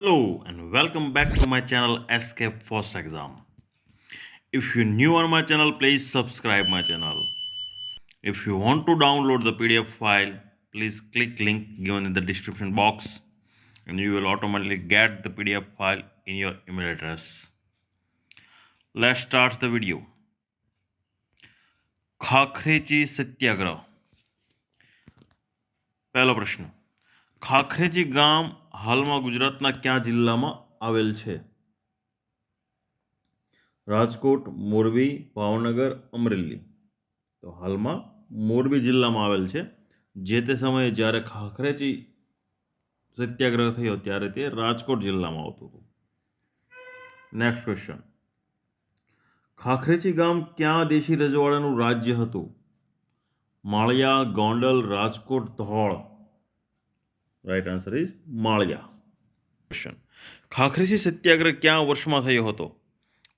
Hello and welcome back to my channel Escape First Exam. If you're new on my channel, please subscribe my channel. If you want to download the PDF file, please click link given in the description box and you will automatically get the PDF file in your email address. Let's start the video. ખાખરેચી સત્યાગ્રહ. પહેલો પ્રશ્ન. ખાખરેચી ગામ હાલમાં ગુજરાતના કયા જિલ્લામાં આવેલ છે? રાજકોટ, મોરબી, ભાવનગર, અમરેલી. તો હાલમાં મોરબી જિલ્લામાં આવેલ છે. જે તે સમયે જ્યારે ખાખરેચી સત્યાગ્રહ થયો ત્યારે તે રાજકોટ જિલ્લામાં આવતું હતું. Next question. ખાખરેચી ગામ ક્યાં દેશી રજવાડાનું રાજ્ય હતું? Maliya, Gondal, Rajkot, Dhol. Right answer is Maliya. Question. Khakhrechi સત્યાગ્રહ ક્યાં વર્ષમાં થયો હતો?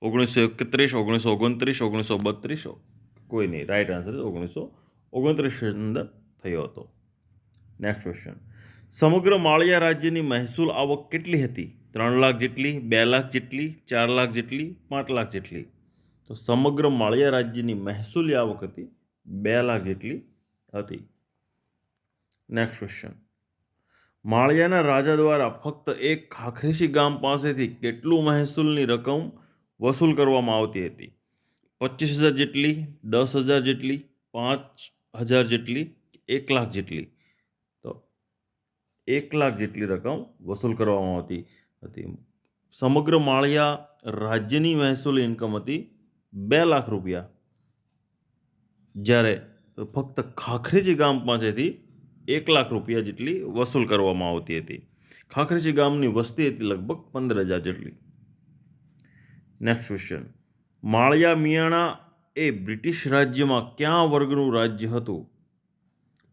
1931, 1929, 1932. કોઈ નહીં. રાઈટ આન્સર ઇઝ 1929 અંદર થયો હતો. Next question. સમગ્ર માળિયા રાજ્યની મહેસૂલ આવક કેટલી હતી? 3 લાખ જેટલી, 2 લાખ જેટલી, 4 લાખ જેટલી, 5 લાખ જેટલી? તો સમગ્ર માળિયા રાજ્યની મહેસૂલી આવક હતી 2 લાખ જેટલી હતી. Next question. માળિયાના રાજા દ્વારા ફક્ત એક ખાખરેચી ગામ પાસેથી કેટલું મહેસૂલની રકમ વસૂલ કરવામાં આવતી હતી? 25,000 જેટલી, 10,000 જેટલી, 5,000 જેટલી, 1 લાખ જેટલી? તો 1 લાખ જેટલી રકમ વસૂલ કરવામાં આવતી હતી. સમગ્ર માળિયા રાજ્યની મહેસૂલી ઇન્કમ હતી 2 લાખ રૂપિયા, જ્યારે ફક્ત ખાખરેચી ગામ પાસેથી 1 લાખ રૂપિયા જેટલી વસૂલ કરવામાં આવતી હતી. ખાખરેચી ગામની વસ્તી હતી લગભગ 15,000 જેટલી. Next question. માળિયા મિયાણા એ બ્રિટિશ રાજ્યમાં કયા વર્ગનું રાજ્ય હતું?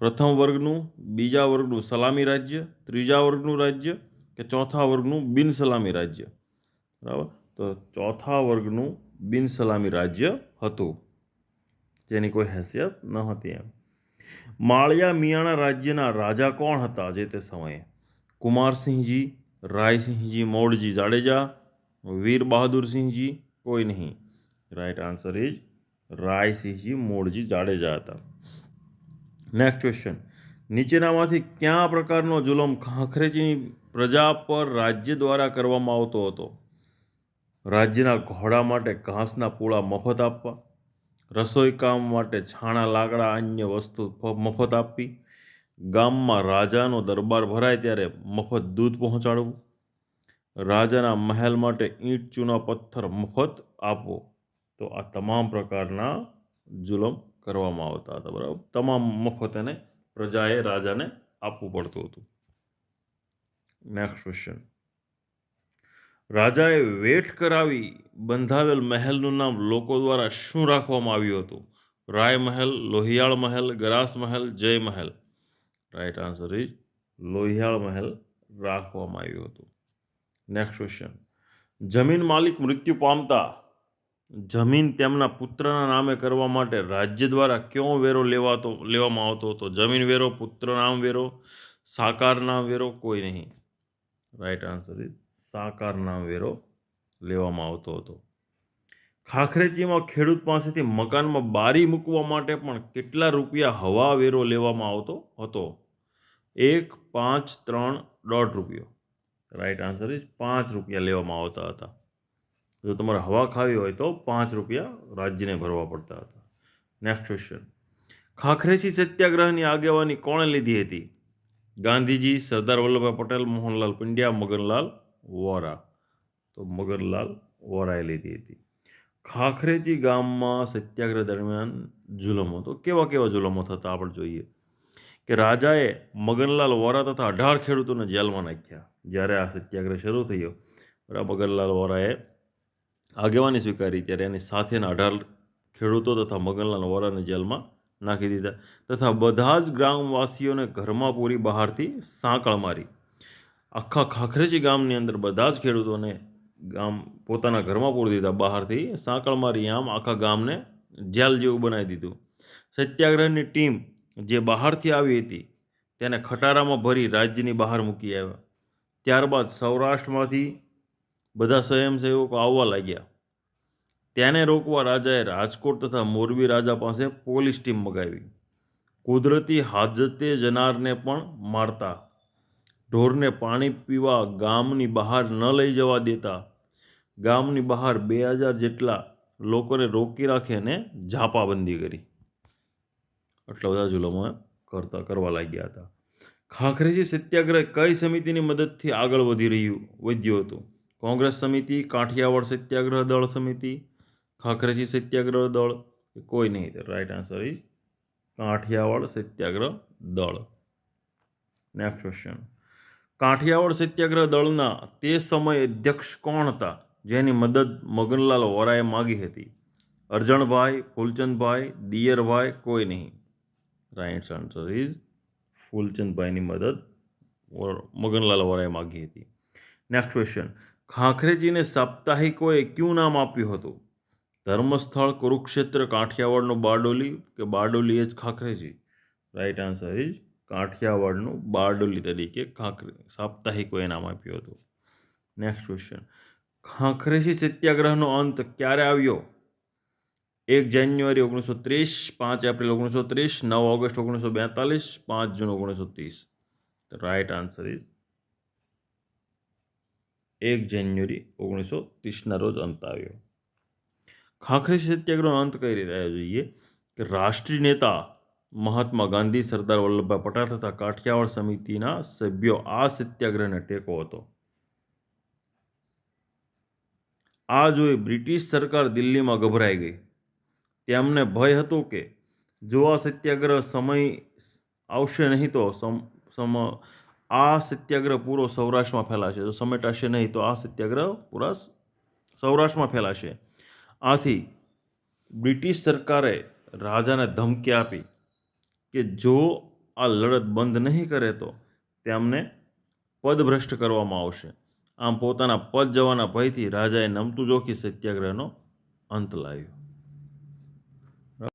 પ્રથમ વર્ગનું, બીજા વર્ગનું સલામી રાજ્ય, ત્રીજા વર્ગનું રાજ્ય કે ચોથા વર્ગનું બિન સલામી રાજ્ય? બરાબર. તો ચોથા વર્ગનું બિન સલામી રાજ્ય હતું, જેની કોઈ હેસિયત ન હતી એમ. માળિયા મિયાણા રાજ્યના રાજા કોણ હતા જે તે સમયે? કુમારસિંહજી, રાયસિંહજી મોડજી જાડેજા, વીર બહાદુરસિંહજી? કોઈ નહીં. રાઈટ આન્સર ઇઝ રાયસિંહજી મોડજી જાડેજા હતા. Next question. નીચેનામાંથી કયા પ્રકારનો જુલમ ખાખરેચીની પ્રજા પર રાજ્ય દ્વારા કરવામાં આવતો હતો? રાજ્યના ઘોડા માટે ઘાસના પૂળા મફત આપવા, રસોઈ કામ માટે છાણા, લાકડા, અન્ય વસ્તુ મફત આપવી, ગામમાં રાજાનો દરબાર ભરાય ત્યારે મફત દૂધ પહોંચાડવું, રાજાના મહેલ માટે ઈંટ, ચૂના, પથ્થર મફત આપવો. તો આ તમામ પ્રકારના જુલમ કરવામાં આવતા હતા. બરાબર. તમામ મફત એને પ્રજાએ રાજાને આપવું પડતું હતું. Next question. રાજાએ વેઠ કરાવી બંધાવેલ મહેલનું નામ લોકો દ્વારા શું રાખવામાં આવ્યું હતું? રાય મહેલ, લોહિયાળ મહેલ, ગરાસ મહેલ, જય મહેલ? રાઈટ આન્સર ઇઝ લોહિયાળ મહેલ રાખવામાં આવ્યું હતું. Next question. જમીન માલિક મૃત્યુ પામતા જમીન તેમના પુત્રના નામે કરવા માટે રાજ્ય દ્વારા કયો વેરો લેવામાં આવતો હતો? જમીન વેરો, પુત્ર નામ વેરો, સાકાર નામ વેરો? કોઈ નહીં. રાઈટ આન્સર ઇઝ સાકાર નામ વેરો લેવામાં આવતો હતો. ખાખરેચીમાં ખેડૂત પાસેથી મકાનમાં બારી મૂકવા માટે પણ કેટલા રૂપિયા હવા વેરો લેવામાં આવતો હતો? 1, 5, 3, 1.5 રૂપિયો? રાઈટ આન્સર ઇઝ 5 રૂપિયા લેવામાં આવતા હતા. જો તમારે હવા ખાવી હોય તો 5 રૂપિયા રાજ્યને ભરવા પડતા હતા. Next question. ખાખરેચી સત્યાગ્રહની આગેવાની કોણે લીધી હતી? ગાંધીજી, સરદાર વલ્લભભાઈ પટેલ, મોહનલાલ પંડ્યા, મગનલાલ વોરા? તો મગનલાલ વોરાએ લીધી હતી. ખાખરેચી ગામમાં સત્યાગ્રહ દરમિયાન જુલમો, તો કેવા કેવા જુલમો થતા આપણે જોઈએ કે રાજાએ મગનલાલ વોરા તથા 18 ખેડૂતોને જેલમાં નાખ્યા. જ્યારે આ સત્યાગ્રહ શરૂ થયો, મગનલાલ વોરાએ આગેવાની સ્વીકારી ત્યારે એની સાથેના 18 ખેડૂતો તથા મગનલાલ વોરાને જેલમાં નાખી દીધા તથા બધા જ ગ્રામવાસીઓને ઘરમાં પૂરી બહારથી સાંકળ મારી. આખા ખાખરેચી ગામની અંદર બધા જ ખેડૂતોને પોતાના ઘરમાં પૂરી દીધા, બહારથી સાંકળ મારી. આમ આખા ગામને જેલ જેવું બનાવી દીધું. સત્યાગ્રહની ટીમ જે બહારથી આવી હતી તેને ખટારામાં ભરી રાજ્યની બહાર મૂકી આવ્યા. ત્યારબાદ સૌરાષ્ટ્રમાંથી બધા સ્વયંસેવકો આવવા લાગ્યા. તેને રોકવા રાજાએ રાજકોટ તથા મોરબી રાજા પાસે પોલીસ ટીમ મગાવી. કુદરતી હાજતે જનારને પણ મારતા, ઢોરને પાણી પીવા ગામની બહાર ન લઈ જવા દેતા, ગામની બહાર 2000 જેટલા લોકોને રોકી રાખી અને ઝાપાબંધી કરી. આટલા બધા જુલમો કરવા લાગ્યા હતા. ખાખરેજી સત્યાગ્રહ કઈ સમિતિની મદદથી આગળ વધ્યું હતું? કોંગ્રેસ સમિતિ, કાઠિયાવાડ સત્યાગ્રહ દળ સમિતિ, ખાખરેજી સત્યાગ્રહ દળ, કોઈ નહીં. રાઈટ આન્સર ઇઝ કાઠિયાવાડ સત્યાગ્રહ દળ. Next question. કાઠિયાવાડ સત્યાગ્રહ દળના તે સમયે અધ્યક્ષ કોણ હતા જેની મદદ મગનલાલ વોરાએ માગી હતી? અરજણભાઈ, ફૂલચંદભાઈ, દિયરભાઈ, કોઈ નહીં. રાઈટ આન્સર ઇઝ ફૂલચંદભાઈની મદદ મગનલાલ વોરાએ માગી હતી. Next question. ખાખરેજીને સાપ્તાહિકોએ ક્યું નામ આપ્યું હતું? ધર્મસ્થળ, કુરુક્ષેત્ર, કાઠિયાવાડનું બારડોલી કે બારડોલી એ જ ખાખરેજી? રાઈટ આન્સર ઇઝ કાઠિયાવાડનું બારડોલી તરીકે સાપ્તાહિકોએ નામ આપ્યું હતું. Next question. ખાખરેજી સત્યાગ્રહનો અંત ક્યારે આવ્યો? 1 જાન્યુઆરી 1930, 5 April 1930, 9 August 1942, 5 June 1930. Right answer is 1 જાન્યુઆરી 1930ના રોજ અંત આવ્યો. ખાખરેજી સત્યાગ્રહનો અંત કઈ રીતે આવ્યો જોઈએ કે રાષ્ટ્રીય નેતા મહાત્મા ગાંધી, સરદાર વલ્લભભાઈ પટેલ તથા કાઠિયાવાડ સમિતિના સભ્યો આ સત્યાગ્રહને ટેકો હતો. આ જોઈ બ્રિટિશ સરકાર દિલ્હીમાં ગભરાઈ ગઈ. તેમને ભય હતો કે જો આ સત્યાગ્રહ આવશે નહીં તો આ સત્યાગ્રહ પૂરો સૌરાષ્ટ્રમાં ફેલાશે. જો સમેટાશે નહીં તો આ સત્યાગ્રહ પૂરા સૌરાષ્ટ્રમાં ફેલાશે. આથી બ્રિટિશ સરકારે રાજાને ધમકી આપી કે જો આ લડત બંધ નહીં કરે તો તેમને પદભ્રષ્ટ કરવામાં આવશે. આમ પોતાના પદ જવાના ભયથી રાજાએ નમતું જોખી સત્યાગ્રહનો અંત લાવ્યો.